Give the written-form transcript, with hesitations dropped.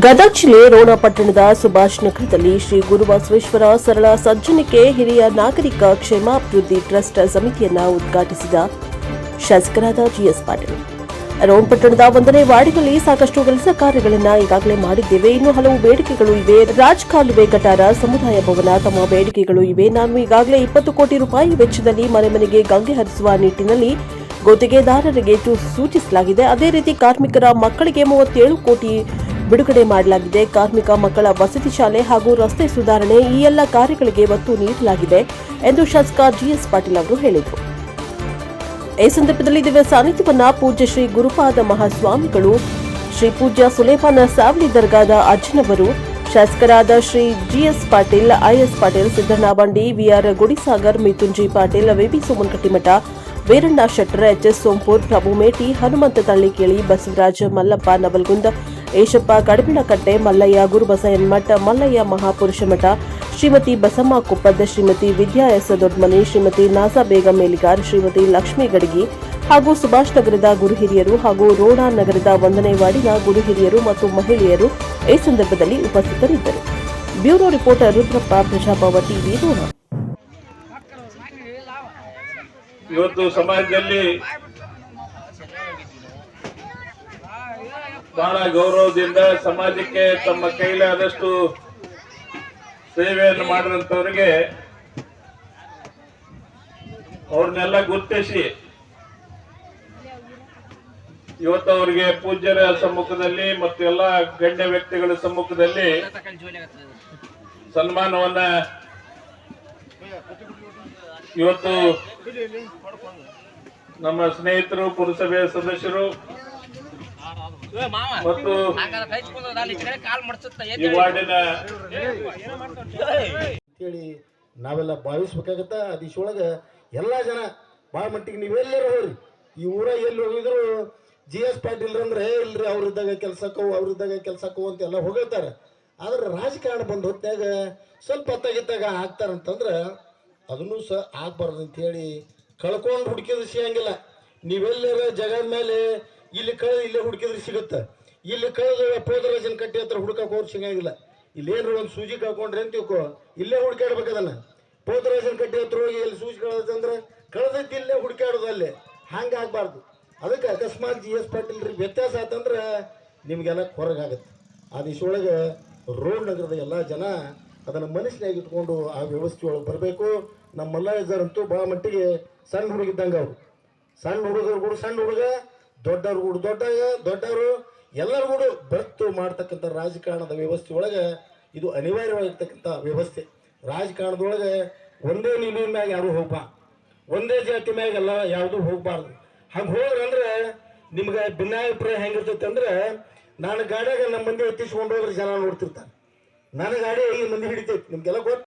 ಗದಗ ಜಿಲ್ಲೆ ರೋಣ ಪಟ್ಟಣದ ಸುಭಾಷ್ ನಗರದಲ್ಲಿ ಶ್ರೀ ಗುರುಬಸವೇಶ್ವರ ಸರಳ ಸಜ್ಜನಿಕೆ ಹಿರಿಯ ನಾಗರಿಕ ಕ್ಷೇಮಾಭಿವೃದ್ಧಿ ಟ್ರಸ್ಟ್ ಸಮಿತಿಯನ್ನು ಉದ್ಘಾಟಿಸಿದ ಶಾಸಕರಾದ ಜಿಎಸ್ ಪಾಟೀಲ್. ರೋಣ ಪಟ್ಟಣದ 1ನೇ ವಾರ್ಡಿನಲ್ಲಿ ಸಾಕಷ್ಟು ಕೆಲಸ ಕಾರ್ಯಗಳನ್ನು ಈಗಾಗಲೇ ಮಾಡಿದ್ದೇವೆ. ಇನ್ನು ಹಲವು ಬೇಡಿಕೆಗಳು ಇವೆ. ರಾಜಕಾಲುವೆ ಗಟಾರ, ಸಮುದಾಯ ಭವನ ತಮ್ಮ ಬೇಡಿಕೆಗಳು ಇವೆ. ನಾನು ಈಗಾಗಲೇ 20 ಕೋಟಿ ರೂಪಾಯಿ ವೆಚ್ಚದಲ್ಲಿ ಮನೆ ಮನೆಗೆ ಗಂಗೆ ಹರಿಸುವ ನಿಟ್ಟಿನಲ್ಲಿ ಗುತ್ತಿಗೆದಾರರಿಗೆ ಸೂಚಿಸಲಾಗಿದೆ. ಅದೇ ರೀತಿ ಕಾರ್ಮಿಕರ ಮಕ್ಕಳಿಗೆ 37 ಕೋಟಿ ಬಿಡುಗಡೆ ಮಾಡಲಾಗಿದೆ. ಕಾರ್ಮಿಕ ಮಕ್ಕಳ ವಸತಿ ಶಾಲೆ ಹಾಗೂ ರಸ್ತೆ ಸುಧಾರಣೆ ಈ ಎಲ್ಲ ಕಾರ್ಯಗಳಿಗೆ ಒತ್ತು ನೀಡಲಾಗಿದೆ ಎಂದು ಶಾಸಕ ಜಿಎಸ್ ಪಾಟೀಲ್ ಅವರು ಹೇಳಿದರು. ಈ ಸಂದರ್ಭದಲ್ಲಿ ದಿವ್ಯ ಸಾನ್ನಿಧ್ಯವನ್ನ ಪೂಜ್ಯ ಶ್ರೀ ಗುರುಪಾದ ಮಹಾಸ್ವಾಮಿಗಳು, ಶ್ರೀ ಪೂಜ್ಯ ಸುಲೇಮಾನ ಸಾವಳಿ ದರ್ಗಾದ ಅಜ್ಜನವರು, ಶಾಸಕರಾದ Shri GS Patil, IS Patil, Siddanna Bandi, VR Gudisagar, Mithun Patil, VB Somanakattimath, Veeranna Shettar, HS Sompur, Prabhu Meti, Hanumanta Tallikeli, Basavaraj Mallappa Navalgund, Eshappa Kadabilakatte, Mallayya Gurubasayanmath, Mallayya Mahapurusha Math, Shrimati Basamma Kuppad, Shrimati Vidya S Doddamani, Shrimati Nasa Begum Meligar, Shrimati Lakshmi Gadagi ಹಾಗೂ ಸುಭಾಷ್ ನಗರದ ಗುರು ಹಿರಿಯರು ಹಾಗೂ ರೋಣ ನಗರದ 1ನೇ ವಾರ್ಡಿನ ಗುರು ಹಿರಿಯರು ಮತ್ತು ಮಹಿಳೆಯರು ಈ ಸಂದರ್ಭದಲ್ಲಿ ಉಪಸ್ಥಿತರಿದ್ದರು. Bureau reporter Rudrappa, Prajabhava TV, Ron. ಇವತ್ತು ಸಮಾಜದಲ್ಲಿ ಬಹಳ ಗೌರವದಿಂದ ಸಮಾಜಕ್ಕೆ ತಮ್ಮ ಕೈಲಾದಷ್ಟು ಸೇವೆಯನ್ನು ಮಾಡಿದಂಥವರಿಗೆ ಅವ್ರನ್ನೆಲ್ಲ ಗುರುತಿಸಿ ಇವತ್ತು ಅವರಿಗೆ ಪೂಜ್ಯರ ಸಮ್ಮುಖದಲ್ಲಿ ಮತ್ತು ಎಲ್ಲ ಗಣ್ಯ ವ್ಯಕ್ತಿಗಳ ಸಮ್ಮುಖದಲ್ಲಿ ಸನ್ಮಾನವನ್ನ ಇವತ್ತು ನಮ್ಮ ಸ್ನೇಹಿತರು, ಪುರಸಭೆಯ ಸದಸ್ಯರು ಮತ್ತು ಈ ವಾರ್ಡಿನ ಹೇಳಿ ನಾವೆಲ್ಲ ಭಾವಿಸ್ಬೇಕಾಗತ್ತ. ಅದಿಶೊಳಗ ಎಲ್ಲ ಜನ ಭಾಳ ಮಟ್ಟಿಗೆ ನೀವೆಲ್ಲರೂ ಹೋಗ್ರಿ. ಈ ಊರ ಎಲ್ಲಿ ಹೋಗಿದ್ರು ಜಿಎಸ್ ಪಾಟೀಲ್ ಅಂದ್ರೆ ಇಲ್ರಿ ಅವ್ರಿದ್ದಾಗ ಕೆಲ್ಸಕ್ಕೂ ಅಂತೆಲ್ಲ ಹೋಗಿರ್ತಾರೆ. ಆದ್ರೆ ರಾಜಕಾರಣ ಬಂದು ಹೊತ್ತಾಗ ಸ್ವಲ್ಪ ಹೊತ್ತಾಗಿದ್ದಾಗ ಹಾಕ್ತಾರಂತಂದ್ರೆ ಅದನ್ನು ಸಹ ಆಗ್ಬಾರ್ದು ಅಂತ ಹೇಳಿ ಕಳ್ಕೊಂಡು ಹುಡುಕಿದ್ರೆ ಸಿಗಂಗಿಲ್ಲ. ನೀವೆಲ್ಲರ ಜಗದ ಮೇಲೆ ಇಲ್ಲಿ ಕಳೆದು ಇಲ್ಲೇ ಹುಡುಕಿದ್ರೆ ಸಿಗುತ್ತೆ. ಇಲ್ಲಿ ಕಳೆದು ಪೋದರಾಜನ ಕಟ್ಟಿ ಹತ್ರ ಹುಡುಕಕ್ಕೆ ಹೋಗಿ ಸಿಗಂಗಿಲ್ಲ. ಇಲ್ಲೇನ್ರ ಒಂದು ಸೂಜಿ ಕಳ್ಕೊಂಡ್ರೆ ಅಂತ ತಿಳ್ಕೊ, ಇಲ್ಲೇ ಹುಡುಕಾಡ್ಬೇಕು. ಅದನ್ನ ಪೋದರಾಜನ ಕಟ್ಟಿ ಹತ್ರ ಹೋಗಿ ಇಲ್ಲಿ ಸೂಜಿ ಕಳೆದಂದ್ರೆ ಕಳೆದೈತಿ ಇಲ್ಲೇ ಹುಡುಕಾಡೋದು, ಅಲ್ಲೇ ಹಂಗೆ ಆಗ್ಬಾರ್ದು. ಅದಕ್ಕೆ ಅಕಸ್ಮಾತ್ ಜಿಎಸ್ ಪಾಟೀಲ್ ರೀ ವ್ಯತ್ಯಾಸ ಆತಂದ್ರೆ ನಿಮಗೆಲ್ಲ ಹೊರಗಾಗತ್ತೆ. ಆ ದಿಶೊಳಗೆ ರೋಡ್ ನಗರದ ಎಲ್ಲ ಜನ ಅದನ್ನು ಮನಸ್ಸಿನಾಗ ಇಟ್ಕೊಂಡು ಆ ವ್ಯವಸ್ಥೆ ಒಳಗೆ ಬರಬೇಕು. ನಮ್ಮ ಮಲ್ಲಯ್ಯರಂತೂ ಭಾಳ ಮಟ್ಟಿಗೆ ಸಣ್ಣ ಹುಡುಗಿದ್ದಂಗೆ ಅವರು. ಸಣ್ಣ ಹುಡುಗರು ಕೂಡ ಸಣ್ಣ ಹುಡುಗ, ದೊಡ್ಡವ್ರು ಕೂಡ ದೊಡ್ಡವರು ಎಲ್ಲರೂ ಕೂಡ ಬೆರೆತು ಮಾಡ್ತಕ್ಕಂಥ ರಾಜಕಾರಣದ ವ್ಯವಸ್ಥೆ ಒಳಗೆ ಇದು ಅನಿವಾರ್ಯವಾಗಿರ್ತಕ್ಕಂಥ ವ್ಯವಸ್ಥೆ. ರಾಜಕಾರಣದೊಳಗೆ ಒಂದೇ ನಿಲುವಿನ ಮ್ಯಾಗ ಯಾರು ಹೋಗ್ಬಾರ್ದು, ಒಂದೇ ಜಾತಿ ಮ್ಯಾಗ ಎಲ್ಲ ಯಾವುದೂ ಹೋಗ್ಬಾರ್ದು. ಹಂಗೆ ಹೋದ್ರಂದ್ರೆ ನಿಮ್ಗೆ ಭಿನ್ನಾಭಿಪ್ರಾಯ ಹೆಂಗಿರ್ತೈತೆ ಅಂದ್ರೆ, ನಾನು ಗಾಡಿಯಾಗ ನಮ್ಮ ಮಂದಿ ಎತ್ತಿಸ್ಕೊಂಡು ಹೋದ್ರೆ ಜನ ನೋಡ್ತಿರ್ತಾರೆ, ನನ್ನ ಗಾಡಿ 5 ಮಂದಿ ಹಿಡಿತೈತಿ, ನಿಮ್ಗೆಲ್ಲ ಗೊತ್ತು.